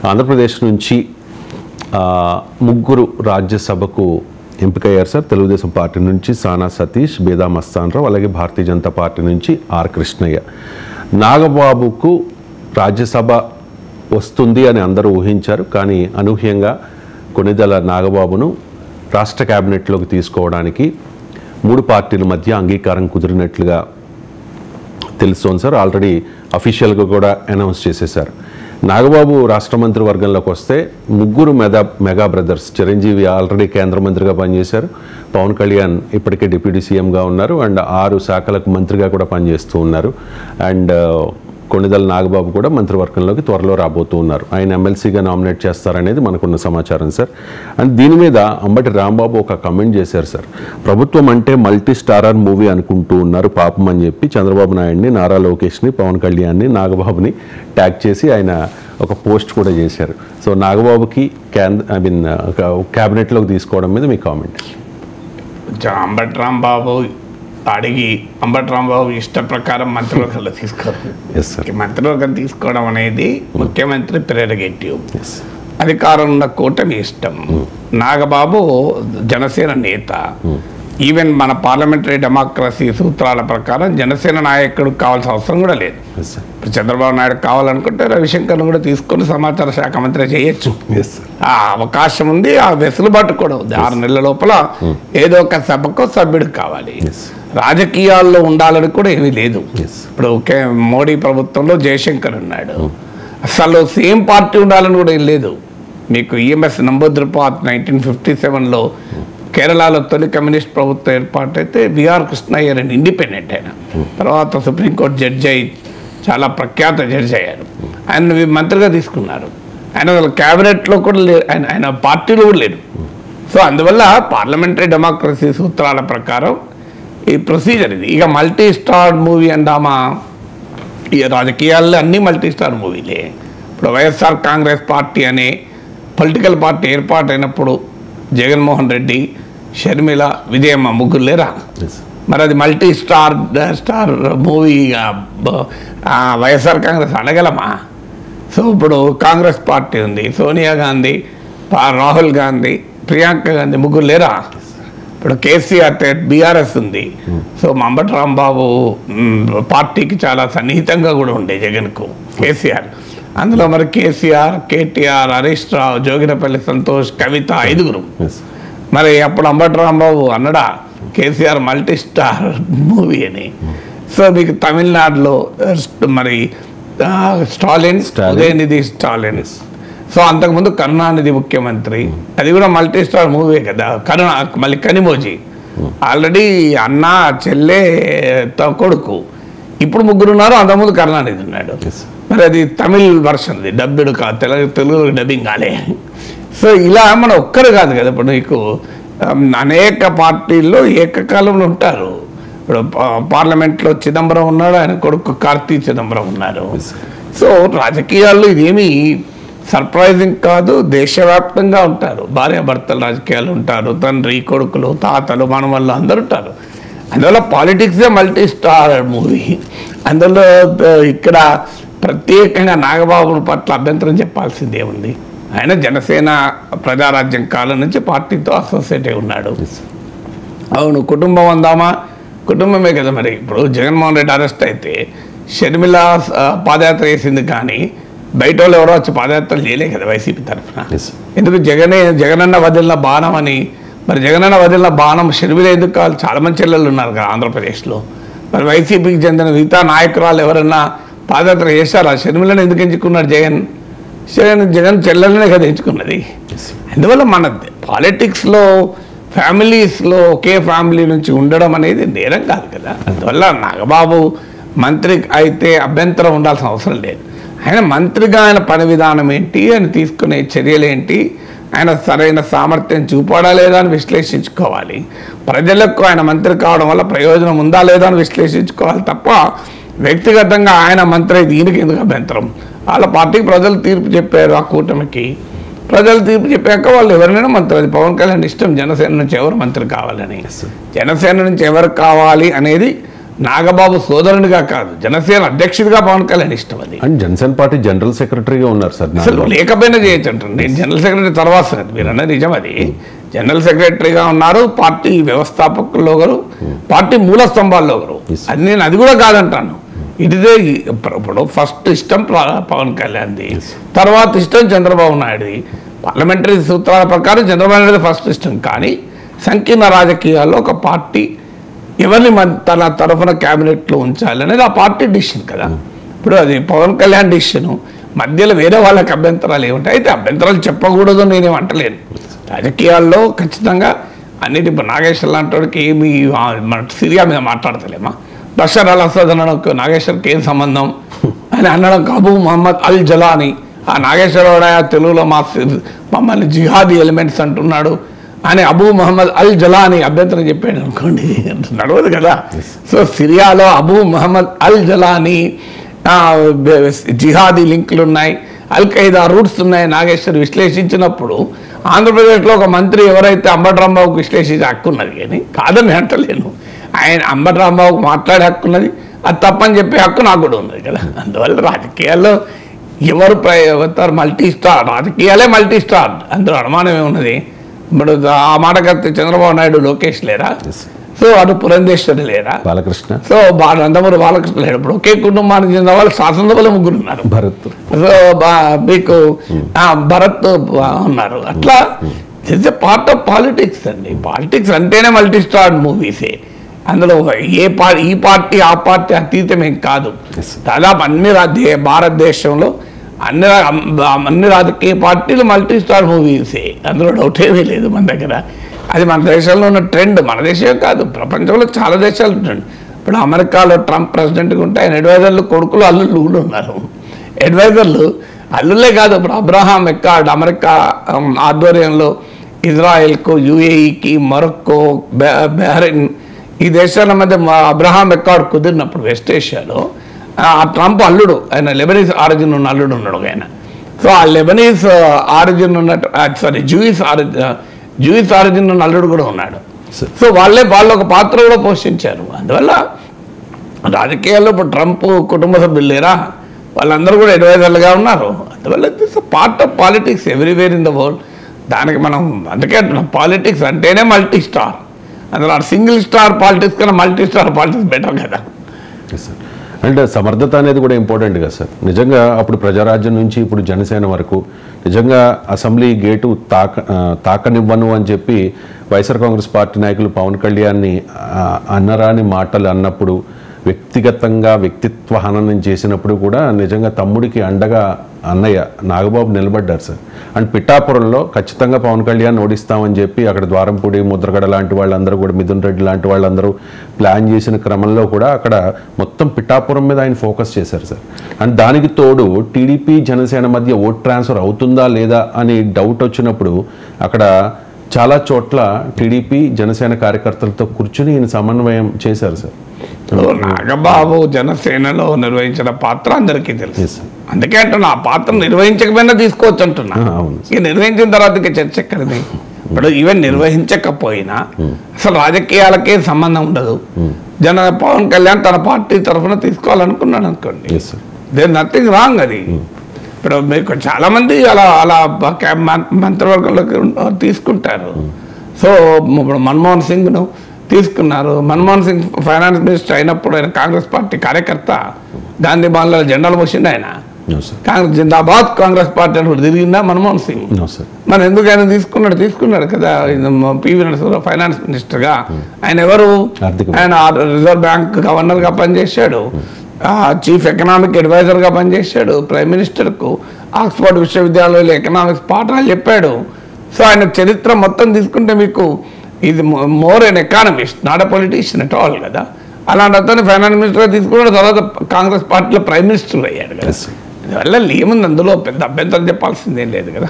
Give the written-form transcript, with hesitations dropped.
ఆంధ్రప్రదేశ్ నుంచి ముగ్గురు రాజ్యసభకు ఎంపికయ్యారు సార్. తెలుగుదేశం పార్టీ నుంచి సానా సతీష్, బేదా మస్తాన్ రావు, అలాగే భారతీయ జనతా పార్టీ నుంచి ఆర్ కృష్ణయ్య. నాగబాబుకు రాజ్యసభ వస్తుంది అని అందరూ ఊహించారు. కానీ అనూహ్యంగా కొణిదెల నాగబాబును రాష్ట్ర క్యాబినెట్లోకి తీసుకోవడానికి మూడు పార్టీల మధ్య అంగీకారం కుదిరినట్లుగా తెలుస్తోంది సార్. ఆల్రెడీ అఫీషియల్గా కూడా అనౌన్స్ చేసేశారు. నాగబాబు రాష్ట్ర మంత్రి వర్గంలోకి వస్తే ముగ్గురు మెగా బ్రదర్స్, చిరంజీవి ఆల్రెడీ కేంద్ర మంత్రిగా పనిచేశారు, పవన్ కళ్యాణ్ ఇప్పటికే డిప్యూటీ సీఎంగా ఉన్నారు, అండ్ 6 శాఖలకు మంత్రిగా కూడా పనిచేస్తూ ఉన్నారు, అండ్ కొణిదెల నాగబాబు కూడా మంత్రివర్గంలోకి త్వరలో రాబోతూ ఉన్నారు. ఆయన ఎమ్మెల్సీగా నామినేట్ చేస్తారనేది మనకున్న సమాచారం సార్. అండ్ దీని మీద అంబటి రాంబాబు ఒక కమెంట్ చేశారు సార్. ప్రభుత్వం అంటే మల్టీ స్టారర్ మూవీ అనుకుంటూ ఉన్నారు పాపం అని చెప్పి చంద్రబాబు నాయుడిని, నారా లోకేష్ని, పవన్ కళ్యాణ్ని, నాగబాబుని ట్యాగ్ చేసి ఆయన ఒక పోస్ట్ కూడా చేశారు. సో నాగబాబుకి క్యాబినెట్లోకి తీసుకోవడం మీద మీ కామెంట్. అంబటి రాంబాబు అడిగి అంబటి రాంబాబు ఇష్ట ప్రకారం మంత్రివర్గంలో తీసుకోవడం, మంత్రివర్గం తీసుకోవడం అనేది ముఖ్యమంత్రి ప్రెరగేటివ్, అధికారం ఉన్న కూటమి ఇష్టం. నాగబాబు జనసేన నేత. ఈవెన్ మన పార్లమెంటరీ డెమోక్రసీ సూత్రాల ప్రకారం జనసేన నాయకుడు కావాల్సిన అవసరం కూడా లేదు. ఇప్పుడు చంద్రబాబు నాయుడు కావాలనుకుంటే రవిశంకర్ను కూడా తీసుకొని సమాచార శాఖ మంత్రి చేయొచ్చు. ఆ అవకాశం ఉంది, ఆ వెసులుబాటు కూడా ఉంది. 6 నెలల లోపల ఏదో ఒక సభకు సభ్యుడు కావాలి. రాజకీయాల్లో ఉండాలని కూడా ఏమీ లేదు. ఇప్పుడు మోడీ ప్రభుత్వంలో జయశంకర్ ఉన్నాడు, అసలు సేమ్ పార్టీ ఉండాలని కూడా ఏం లేదు. మీకు ఈఎంఎస్ నంబూద్రిపాద్ 1957లో కేరళలో తొలి కమ్యూనిస్ట్ ప్రభుత్వం ఏర్పాటైతే విఆర్ కృష్ణయ్య అని ఇండిపెండెంట్ ఆయన, తర్వాత సుప్రీంకోర్టు జడ్జి అయి చాలా ప్రఖ్యాత జడ్జి అయ్యారు. ఆయన మంత్రిగా తీసుకున్నారు. ఆయన క్యాబినెట్లో కూడా లేరు, ఆయన పార్టీలో కూడా లేరు. సో అందువల్ల పార్లమెంటరీ డెమోక్రసీ సూత్రాల ప్రకారం ఈ ప్రొసీజర్ ఇది. ఇక మల్టీ స్టార్ మూవీ అందామా, ఈ రాజకీయాల్లో అన్నీ మల్టీ స్టార్ మూవీలే. ఇప్పుడు వైఎస్ఆర్ కాంగ్రెస్ పార్టీ అనే పొలిటికల్ పార్టీ ఏర్పాటైనప్పుడు జగన్మోహన్ రెడ్డి, షర్మిల, విజయమ్మ ముగ్గురు లేరా? మరి అది multi star movie YSR Congress అనగలమా? సో ఇప్పుడు కాంగ్రెస్ పార్టీ ఉంది, సోనియా గాంధీ, రాహుల్ గాంధీ, ప్రియాంక గాంధీ ముగ్గురు లేరా? ఇప్పుడు కేసీఆర్ బీఆర్ఎస్ ఉంది. సో అంబటి రాంబాబు పార్టీకి చాలా సన్నిహితంగా కూడా ఉండే జగన్కు కేసీఆర్. అందులో మరి కేసీఆర్, కేటీఆర్, హరీష్ రావు, జోగినపల్లి సంతోష్, కవిత 5గురు. మరి అప్పుడు అంబటి రాంబాబు అన్నడా కేసీఆర్ మల్టీ స్టార్ మూవీ అని? సో మీకు తమిళనాడులో మరి స్టాలిన్, ఉదయనిధి స్టాలిన్. సో అంతకుముందు కరుణానిధి ముఖ్యమంత్రి, అది కూడా మల్టీ స్టార్ మూవీ కదా. మళ్ళీ కనిమోజీ ఆల్రెడీ అన్న, చెల్లె, కొడుకు, ఇప్పుడు ముగ్గురు ఉన్నారు. అంతకుముందు కరుణానిధి ఉన్నాడు. మరి అది తమిళ్ వర్షన్, డబ్బుడు కాదు, తెలుగు డబ్బింగ్ కాలే. సో ఇలా మన ఒక్కరు కాదు కదా. ఇప్పుడు నీకు అనేక పార్టీల్లో ఏకకాలంలో ఉంటారు. ఇప్పుడు పార్లమెంట్లో చిదంబరం ఉన్నాడు, ఆయన కొడుకు కార్తీ చిదంబరం ఉన్నారు. సో రాజకీయాల్లో ఇదేమీ సర్ప్రైజింగ్ కాదు. దేశవ్యాప్తంగా ఉంటారు, భార్యాభర్తలు రాజకీయాలు ఉంటారు, తండ్రి కొడుకులు, తాతలు, మనవళ్ళు అందరు ఉంటారు. అందువల్ల పాలిటిక్సే మల్టీ స్టార్ మూవీ. అందులో ఇక్కడ ప్రత్యేకంగా నాగబాబు పట్ల అభ్యంతరం చెప్పాల్సిందే ఉంది. ఆయన జనసేన ప్రజారాజ్యం కాలం నుంచి పార్టీతో అసోసియేట్ అయి ఉన్నాడు. అవును, కుటుంబం అందామా, కుటుంబమే కదా. మరి ఇప్పుడు జగన్మోహన్ రెడ్డి అరెస్ట్ అయితే షర్మిల పాదయాత్ర చేసింది, కానీ బయట వాళ్ళు ఎవరో వచ్చి పాదయాత్రలు చేయలే కదా వైసీపీ తరఫున. ఎందుకు? జగనన్న వదిలిన బాణం అని. మరి జగనన్న వదిలిన బాణం షర్మిల ఎందుకు కావాలి? చాలా మంది చెల్లెళ్ళు ఉన్నారు కదా ఆంధ్రప్రదేశ్లో. మరి వైసీపీకి చెందిన మిగతా నాయకురాలు ఎవరన్నా పాదయాత్ర చేశారా? షర్మిలను ఎందుకు ఎంచుకున్నాడు జగన్? జగన్ చెల్లెలనే కదా ఎంచుకున్నది. అందువల్ల మన పాలిటిక్స్లో ఫ్యామిలీస్లో ఒకే ఫ్యామిలీ నుంచి ఉండడం అనేది నేరం కాదు కదా. అందువల్ల నాగబాబు మంత్రి అయితే అభ్యంతరం ఉండాల్సిన అవసరం లేదు. ఆయన మంత్రిగా ఆయన పని విధానం ఏంటి, ఆయన తీసుకునే చర్యలు ఏంటి, ఆయన సరైన సామర్థ్యం చూపాడా లేదా అని విశ్లేషించుకోవాలి. ప్రజలకు ఆయన మంత్రి కావడం వల్ల ప్రయోజనం ఉందా లేదా అని విశ్లేషించుకోవాలి తప్ప వ్యక్తిగతంగా ఆయన మంత్రి దీనికి ఎందుకు అభ్యంతరం? వాళ్ళ పార్టీకి ప్రజలు తీర్పు చెప్పారు, ఆ కూటమికి ప్రజలు తీర్పు చెప్పాక వాళ్ళు ఎవరినైనా మంత్రి. అది పవన్ కళ్యాణ్ ఇష్టం జనసేన నుంచి ఎవరు మంత్రి కావాలని. జనసేన నుంచి ఎవరు కావాలి అనేది నాగబాబు సోదరునిగా కాదు, జనసేన అధ్యక్షుడిగా పవన్ కళ్యాణ్ ఇష్టం. అది అండ్ జనసేన పార్టీ జనరల్ సెక్రటరీగా ఉన్నారు సార్. అసలు లేకపోయినా చేయొచ్చు అంటారు. నేను జనరల్ సెక్రటరీ తర్వాత సంగతి, మీరు అన్నది నిజం. అది జనరల్ సెక్రటరీగా ఉన్నారు, పార్టీ వ్యవస్థాపకుల్లో ఒకరు, పార్టీ మూల స్తంభాల్లో ఒకరు. అది నేను అది కూడా కాదంటాను. ఇదే ఇప్పుడు ఫస్ట్ ఇష్టం పవన్ కళ్యాణ్ది, తర్వాత ఇష్టం చంద్రబాబు నాయుడుది. పార్లమెంటరీ సూత్రాల ప్రకారం చంద్రబాబు నాయుడు ఫస్ట్ ఇష్టం. కానీ సంకీర్ణ రాజకీయాల్లో ఒక పార్టీ ఎవరిని తన తరఫున క్యాబినెట్లో ఉంచాలి అనేది ఆ పార్టీ డిసిషన్ కదా. ఇప్పుడు అది పవన్ కళ్యాణ్ డిసిషను, మధ్యలో వేరే వాళ్ళకి అభ్యంతరాలు ఏముంటాయి. అయితే అభ్యంతరాలు చెప్పకూడదు నేనేం అంటలేను. రాజకీయాల్లో ఖచ్చితంగా అన్నిటి నాగేశ్వర్ లాంటి వాడికి ఏమి మన సిరియా మీద మాట్లాడతలేమా, బషర్ అల్ అసద్ అనడానికి నాగేశ్వర్కి ఏం సంబంధం అని అనడం. అబూ మహమ్మద్ అల్ జలానీ, ఆ నాగేశ్వరరావు తెలుగులో మమ్మల్ని జిహాదీ ఎలిమెంట్స్ అంటున్నాడు అని అబూ మహమ్మద్ అల్ జలానీ అభ్యంతరం చెప్పాడు అనుకోండి, నడవదు కదా. సో సిరియాలో అబూ మహమ్మద్ అల్ జలానీ జిహాదీ లింకులు ఉన్నాయి, అల్ ఖైదా రూట్స్ ఉన్నాయి నాగేశ్వర్ విశ్లేషించినప్పుడు ఆంధ్రప్రదేశ్లో ఒక మంత్రి ఎవరైతే అంబటి రాంబాబుకు విశ్లేషించే హక్కు ఉన్నది, కానీ కాదని అంటలేను. ఆయన అంబటి రాంబాబుకు మాట్లాడే హక్కు ఉన్నది, అది తప్పని చెప్పే హక్కు నాకు కూడా ఉన్నది కదా. అందువల్ల రాజకీయాల్లో ఎవరు మల్టీ స్టార్, రాజకీయాలే మల్టీ స్టార్, అందులో అనుమానం ఏమున్నది. ఇప్పుడు ఆ మాట కడితే చంద్రబాబు నాయుడు లోకేష్ లేరా, సో అటు పురంధేశ్వరి లేరా, బాలకృష్ణ, సో నందమూరి బాలకృష్ణ లేడు. ఇప్పుడు ఒకే కుటుంబానికి చెందిన వాళ్ళు శాసనసభలో ముగ్గురు ఉన్నారు. భరత్, సో మీకు భరత్ ఉన్నారు. అట్లా it's a part of politics అండి. పాలిటిక్స్ అంటేనే మల్టీ స్టార్ మూవీసే. అందులో ఈ పార్టీ ఆ పార్టీ అతీతమేం కాదు. దాదాపు అన్ని భారతదేశంలో అన్ని రాజకీయ పార్టీలు మల్టీ స్టార్ మూవీసే, అందులో డౌట్ ఏమీ లేదు మన దగ్గర. అది మన దేశంలో ఉన్న ట్రెండ్, మన దేశమే కాదు ప్రపంచంలో చాలా దేశాలు ట్రెండ్. ఇప్పుడు అమెరికాలో ట్రంప్ ప్రెసిడెంట్గా ఉంటే ఆయన అడ్వైజర్లు కొడుకులు అల్లుళ్ళు కూడా ఉన్నారు. అడ్వైజర్లు అల్లుళ్ళే కాదు. ఇప్పుడు అబ్రహాం ఎక్కార్డ్ అమెరికా ఆధ్వర్యంలో ఇజ్రాయెల్కు, యుఏఈకి, మొరక్కో, బహ్రెయిన్ ఈ దేశాల మధ్య అబ్రహాం ఎక్కార్డ్ కుదిరినప్పుడు వెస్ట్ ఏషియాలో ఆ ట్రంప్ అల్లుడు, ఆయన లెబనీస్ ఆరిజిన్ ఉన్న అల్లుడు ఉన్నాడు ఆయన. సో ఆ లెబనీస్ ఆరిజిన్ ఉన్నట్టు జూయిస్ ఆరిజిన్ ఉన్న అల్లుడు కూడా ఉన్నాడు. సో వాళ్ళు ఒక పాత్ర కూడా పోషించారు. అందువల్ల రాజకీయాల్లో ఇప్పుడు ట్రంప్ కుటుంబ సభ్యులు లేరా, వాళ్ళందరూ కూడా అడ్వైజర్లుగా ఉన్నారు. అందువల్ల it's part of politics everywhere in the world. దానికి మనం అందుకే పాలిటిక్స్ అంటేనే మల్టీ స్టార్. అందులో సింగిల్ స్టార్ పాలిటిక్స్ కన్నా మల్టీ స్టార్ పాలిటిక్స్ బెటర్ కదా. అండ్ సమర్థత అనేది కూడా ఇంపార్టెంట్ కదా సార్. నిజంగా అప్పుడు ప్రజారాజ్యం నుంచి ఇప్పుడు జనసేన వరకు నిజంగా అసెంబ్లీ గేటు తాకనివ్వను అని చెప్పి వైఎస్ఆర్ కాంగ్రెస్ పార్టీ నాయకులు పవన్ కళ్యాణ్ని అన్నరాని మాటలు అన్నప్పుడు, వ్యక్తిగతంగా వ్యక్తిత్వ హననం చేసినప్పుడు కూడా నిజంగా తమ్ముడికి అండగా అన్నయ్య నాగబాబు నిలబడ్డారు సార్. అండ్ పిఠాపురంలో ఖచ్చితంగా పవన్ కళ్యాణ్ ఓడిస్తామని చెప్పి అక్కడ ద్వారంపూడి, ముద్రగడ లాంటి వాళ్ళందరూ కూడా, మిథున్ రెడ్డి లాంటి వాళ్ళందరూ ప్లాన్ చేసిన క్రమంలో కూడా అక్కడ మొత్తం పిఠాపురం మీద ఆయన ఫోకస్ చేశారు సార్. అండ్ దానికి తోడు టీడీపీ జనసేన మధ్య ఓట్ ట్రాన్స్ఫర్ అవుతుందా లేదా అని డౌట్ వచ్చినప్పుడు అక్కడ చాలా చోట్ల టీడీపీ జనసేన కార్యకర్తలతో కూర్చుని ఈయన సమన్వయం చేశారు సార్. నాగబాబు జనసేనలో నిర్వహించిన పాత్ర అందరికీ తెలుసు. అందుకే అంటున్నా, ఆ పాత్ర నిర్వహించకపోయినా తీసుకోవచ్చు అంటున్నా. ఇక నిర్వహించిన తర్వాత ఇక చర్చ ఎక్కడిది. ఇప్పుడు ఈవెన్ నిర్వహించకపోయినా అసలు రాజకీయాలకే సంబంధం ఉండదు. పవన్ కళ్యాణ్ తన పార్టీ తరఫున తీసుకోవాలనుకున్నాడు అనుకోండి, దేర్ నథింగ్ రాంగ్. అది ఇప్పుడు మీకు చాలా మంది అలా మంత్రివర్గంలోకి తీసుకుంటారు. సో ఇప్పుడు మన్మోహన్ సింగ్ను తీసుకున్నారు. మన్మోహన్ సింగ్ ఫైనాన్స్ మినిస్టర్ అయినప్పుడు ఆయన కాంగ్రెస్ పార్టీ కార్యకర్త, గాంధీ భవన్లో జెండాలు పోసిండు ఆయన. కాంగ్రెస్ జిందాబాద్ కాంగ్రెస్ పార్టీ అని తిరిగిందా మన్మోహన్ సింగ్? మరి ఎందుకు ఆయన తీసుకున్నాడు కదా పివి నరసింహరావు ఫైనాన్స్ మినిస్టర్గా. ఆయన ఎవరు? ఆయన రిజర్వ్ బ్యాంక్ గవర్నర్గా పనిచేశాడు, చీఫ్ ఎకనామిక్ అడ్వైజర్గా పనిచేశాడు ప్రైమ్ మినిస్టర్కు, ఆక్స్ఫర్డ్ విశ్వవిద్యాలయంలో ఎకనామిక్స్ పాఠాలు చెప్పాడు. సో ఆయన చరిత్ర మొత్తం తీసుకుంటే మీకు ఇది more an economist, not a politician at all కదా. అలాంటి అతను ఫైనాన్స్ మినిస్టర్గా తీసుకున్న తర్వాత కాంగ్రెస్ పార్టీలో ప్రైమ్ మినిస్టర్ అయ్యాడు కదా. అందువల్ల ఏముంది అందులో పెద్ద అభ్యంతరం చెప్పాల్సిందేం లేదు కదా.